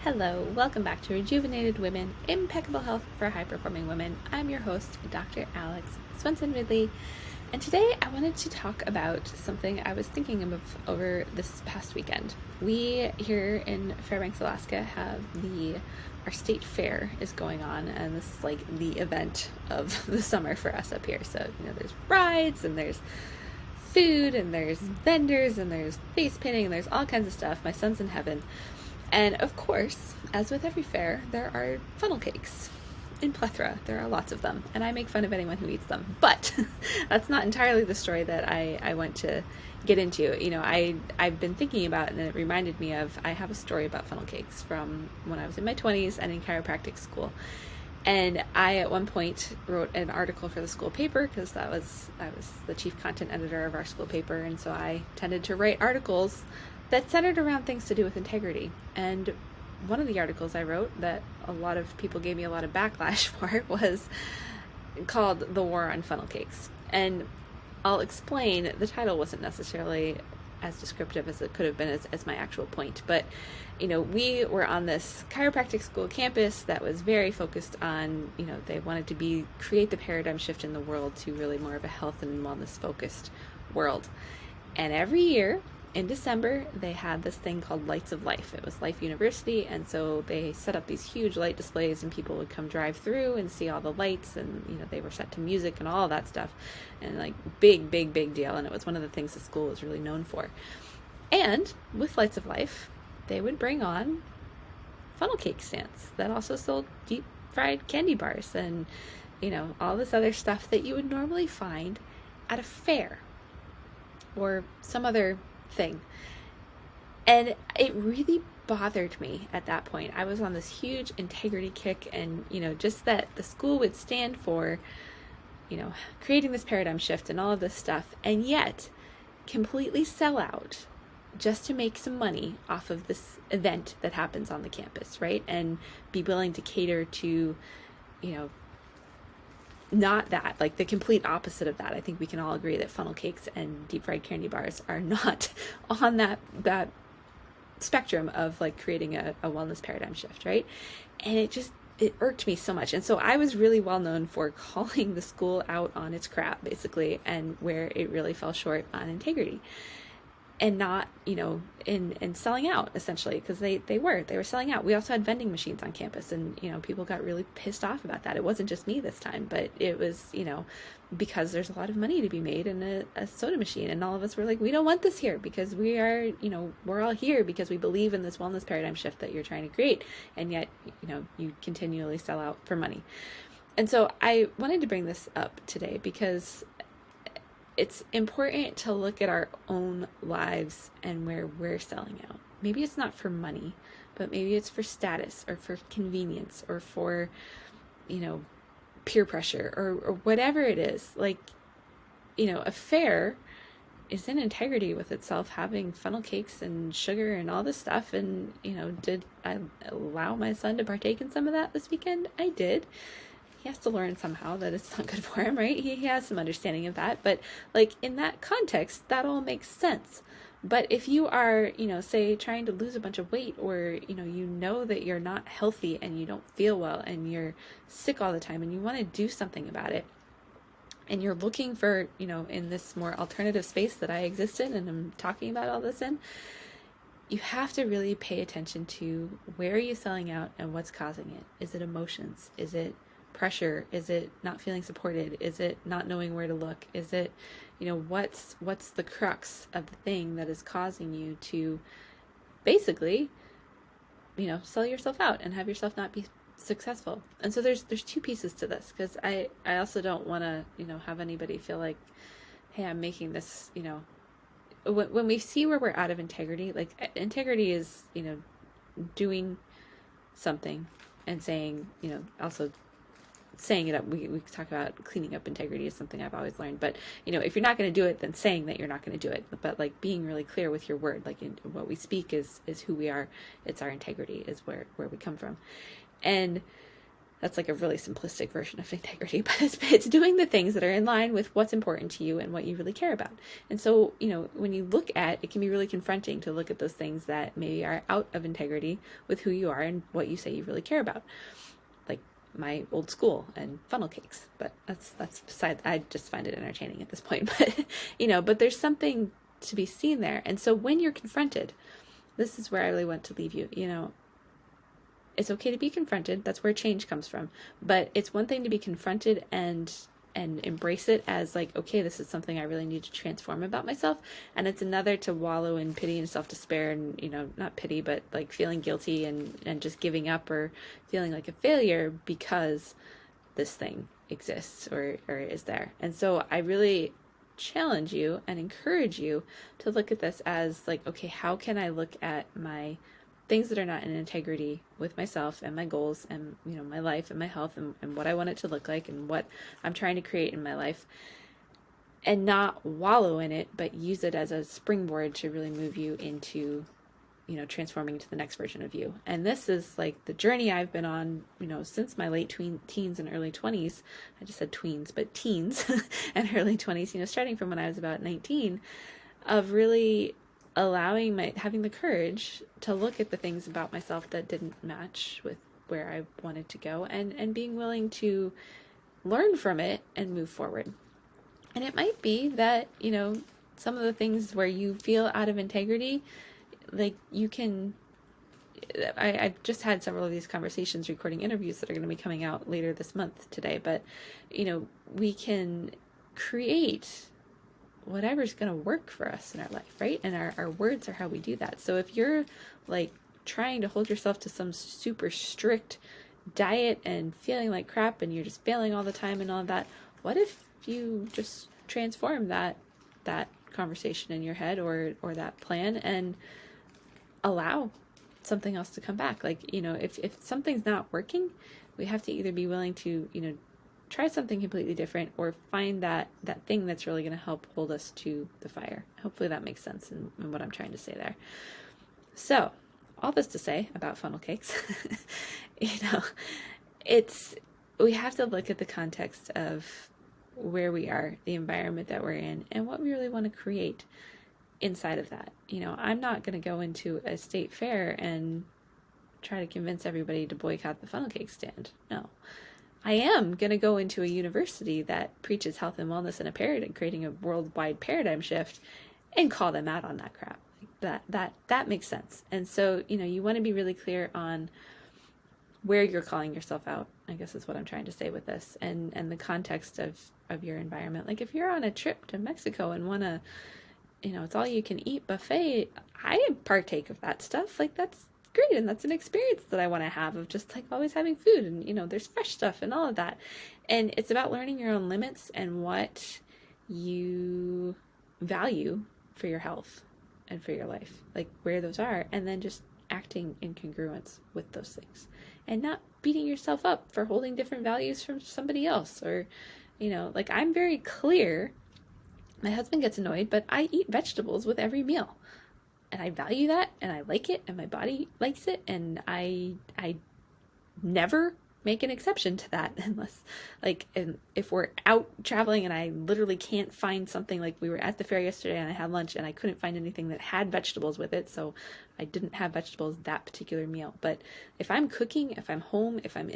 Hello, welcome back to Rejuvenated Women, Impeccable Health for High-Performing Women. I'm your host, Dr. Alex Swenson-Ridley, and today I wanted to talk about something I was thinking of over this past weekend. We here in Fairbanks, Alaska have our state fair is going on, and this is like the event of the summer for us up here. So, there's rides and there's food and there's vendors and there's face painting and there's all kinds of stuff. My son's in heaven. And of course, as with every fair, there are funnel cakes in plethora. There are lots of them, and I make fun of anyone who eats them. But that's not entirely the story that I want to get into. I've been thinking about it, and it reminded me of, I have a story about funnel cakes from when I was in my 20s and in chiropractic school. And I, at one point, wrote an article for the school paper because I was the chief content editor of our school paper, and so I tended to write articles that centered around things to do with integrity. And one of the articles I wrote that a lot of people gave me a lot of backlash for was called The War on Funnel Cakes. And I'll explain, the title wasn't necessarily as descriptive as it could have been as my actual point. But, we were on this chiropractic school campus that was very focused on, they wanted to create the paradigm shift in the world to really more of a health and wellness focused world. And every year, in December, they had this thing called Lights of Life. It was Life University, and so they set up these huge light displays, and people would come drive through and see all the lights, and they were set to music and all that stuff, and like big deal. And it was one of the things the school was really known for. And with Lights of Life, they would bring on funnel cake stands that also sold deep fried candy bars and all this other stuff that you would normally find at a fair or some other thing. And it really bothered me at that point. I was on this huge integrity kick, and just that the school would stand for creating this paradigm shift and all of this stuff, and yet completely sell out just to make some money off of this event that happens on the campus, right? And be willing to cater to not that, like the complete opposite of that. I think we can all agree that funnel cakes and deep fried candy bars are not on that spectrum of like creating a wellness paradigm shift, right? And it irked me so much. And so I was really well known for calling the school out on its crap, basically, and where it really fell short on integrity. And not, in selling out, essentially, because they were selling out. We also had vending machines on campus, and, people got really pissed off about that. It wasn't just me this time, but it was, because there's a lot of money to be made in a soda machine. And all of us were like, we don't want this here, because we are, we're all here because we believe in this wellness paradigm shift that you're trying to create. And yet, you continually sell out for money. And so I wanted to bring this up today because it's important to look at our own lives and where we're selling out. Maybe it's not for money, but maybe it's for status or for convenience or for, peer pressure or whatever it is. Like, a fair is in integrity with itself, having funnel cakes and sugar and all this stuff. And, did I allow my son to partake in some of that this weekend? I did. He has to learn somehow that it's not good for him, right? He has some understanding of that. But like in that context, that all makes sense. But if you are, say trying to lose a bunch of weight, or, that you're not healthy and you don't feel well and you're sick all the time and you want to do something about it, and you're looking for, in this more alternative space that I exist in and I'm talking about all this in, you have to really pay attention to where are you selling out and what's causing it. Is it emotions? Is it pressure? Is it not feeling supported? Is it not knowing where to look? Is it, what's the crux of the thing that is causing you to basically, sell yourself out and have yourself not be successful? And so there's two pieces to this, because I also don't want to, have anybody feel like, hey, I'm making this, when we see where we're out of integrity, like integrity is, doing something and saying, also saying it up. We talk about cleaning up integrity is something I've always learned, but if you're not going to do it, then saying that you're not going to do it, but like being really clear with your word, like what we speak is who we are. It's our integrity is where we come from. And That's like a really simplistic version of integrity, but it's doing the things that are in line with what's important to you and what you really care about. And so, when you look at it, can be really confronting to look at those things that maybe are out of integrity with who you are and what you say you really care about. Like my old school and funnel cakes, but that's beside, I just find it entertaining at this point. But there's something to be seen there. And so when you're confronted, this is where I really want to leave you. It's okay to be confronted. That's where change comes from. But it's one thing to be confronted and embrace it as like, okay, this is something I really need to transform about myself. And it's another to wallow in pity and self-despair and, not pity, but like feeling guilty and just giving up or feeling like a failure because this thing exists or is there. And so I really challenge you and encourage you to look at this as like, okay, how can I look at my things that are not in integrity with myself and my goals and my life and my health and what I want it to look like and what I'm trying to create in my life, and not wallow in it, but use it as a springboard to really move you into transforming into the next version of you. And this is like the journey I've been on since my late teens and early 20s. I just said tweens, but teens and early 20s, starting from when I was about 19, of really having the courage to look at the things about myself that didn't match with where I wanted to go and being willing to learn from it and move forward. And it might be that, some of the things where you feel out of integrity, like you can, I've just had several of these conversations recording interviews that are going to be coming out later this month today, but, we can create whatever's going to work for us in our life, right? And our words are how we do that. So if you're like trying to hold yourself to some super strict diet and feeling like crap and you're just failing all the time and all of that, what if you just transform that conversation in your head or that plan and allow something else to come back? Like, if something's not working, we have to either be willing to, try something completely different or find that thing that's really going to help hold us to the fire. Hopefully that makes sense in what I'm trying to say there. So all this to say about funnel cakes, we have to look at the context of where we are, the environment that we're in, and what we really want to create inside of that. I'm not going to go into a state fair and try to convince everybody to boycott the funnel cake stand. No. I am going to go into a university that preaches health and wellness and creating a worldwide paradigm shift and call them out on that crap. That makes sense. And so, you want to be really clear on where you're calling yourself out, I guess is what I'm trying to say with this, and the context of your environment. Like if you're on a trip to Mexico and want to, it's all you can eat buffet, I partake of that stuff. Like that's great, and that's an experience that I want to have of just like always having food and there's fresh stuff and all of that. And it's about learning your own limits and what you value for your health and for your life, like where those are, and then just acting in congruence with those things and not beating yourself up for holding different values from somebody else. Or like I'm very clear, my husband gets annoyed, but I eat vegetables with every meal. And I value that, and I like it, and my body likes it, and I never make an exception to that unless, like, if we're out traveling and I literally can't find something. Like we were at the fair yesterday and I had lunch and I couldn't find anything that had vegetables with it, so I didn't have vegetables that particular meal. But if I'm cooking, if I'm home, if I'm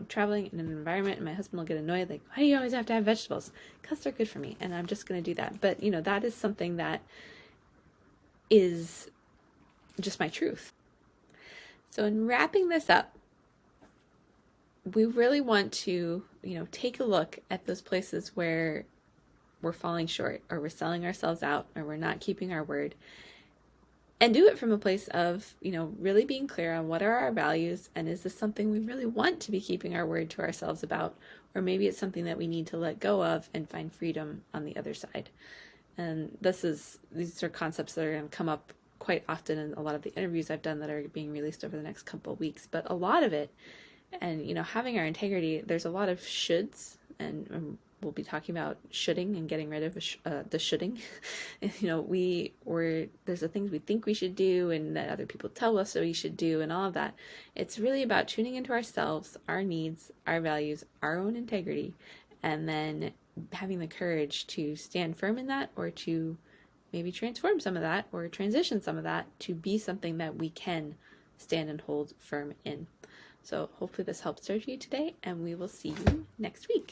traveling in an environment, and my husband will get annoyed, like, why do you always have to have vegetables? Because they're good for me, and I'm just going to do that. But that is something that is just my truth. So in wrapping this up, we really want to, take a look at those places where we're falling short or we're selling ourselves out or we're not keeping our word, and do it from a place of, really being clear on what are our values, and is this something we really want to be keeping our word to ourselves about, or maybe it's something that we need to let go of and find freedom on the other side. And these are concepts that are going to come up quite often in a lot of the interviews I've done that are being released over the next couple of weeks. But a lot of it, and having our integrity, there's a lot of shoulds and we'll be talking about shoulding and getting rid of the shoulding. You know, there's the things we think we should do and that other people tell us that we should do and all of that. It's really about tuning into ourselves, our needs, our values, our own integrity, and then having the courage to stand firm in that, or to maybe transform some of that or transition some of that to be something that we can stand and hold firm in. So hopefully this helped serve you today, and we will see you next week.